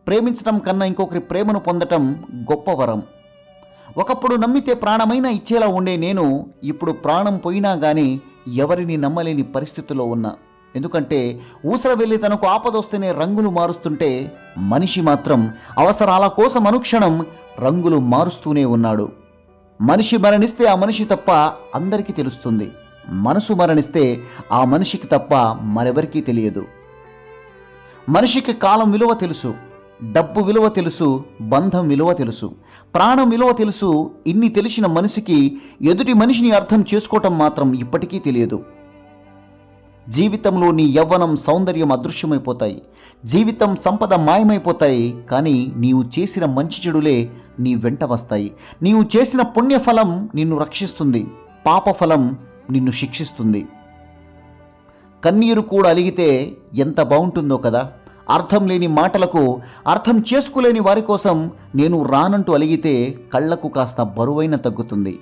ప్రేమించడం కన్నా ఇంకొకరి ప్రేమను పొందటం గొప్ప వరం. ఒకప్పుడు నమ్మితే ప్రాణమైనా ఇచ్చేలా ఉండే నేను ఇప్పుడు ప్రాణం పోయినా కానీ ఎవరిని నమ్మలేని పరిస్థితుల్లో ఉన్నా. ఎందుకంటే ఊసర వెళ్ళి తనకు ఆపదొస్తేనే రంగులు మారుస్తుంటే మనిషి మాత్రం అవసరాల కోసం అనుక్షణం రంగులు మారుస్తూనే ఉన్నాడు. మనిషి మరణిస్తే ఆ మనిషి తప్ప అందరికీ తెలుస్తుంది. మనసు మరణిస్తే ఆ మనిషికి తప్ప మరెవరికీ తెలియదు. మనిషికి కాలం విలువ తెలుసు, డబ్బు విలువ తెలుసు, బంధం విలువ తెలుసు, ప్రాణం విలువ తెలుసు. ఇన్ని తెలిసిన మనిషికి ఎదుటి మనిషిని అర్థం చేసుకోవటం మాత్రం ఇప్పటికీ తెలియదు. జీవితంలో నీ యవ్వనం సౌందర్యం అదృశ్యమైపోతాయి, జీవితం సంపద మాయమైపోతాయి. కానీ నీవు చేసిన మంచి చెడులే నీ వెంట వస్తాయి. నీవు చేసిన పుణ్యఫలం నిన్ను రక్షిస్తుంది, పాపఫలం నిన్ను శిక్షిస్తుంది. కన్నీరు కూడా అలిగితే ఎంత బాగుంటుందో కదా. అర్థం లేని మాటలకు అర్థం చేసుకోలేని వారి కోసం నేను రానంటూ అలిగితే కళ్ళకు కాస్త బరువైన తగ్గుతుంది.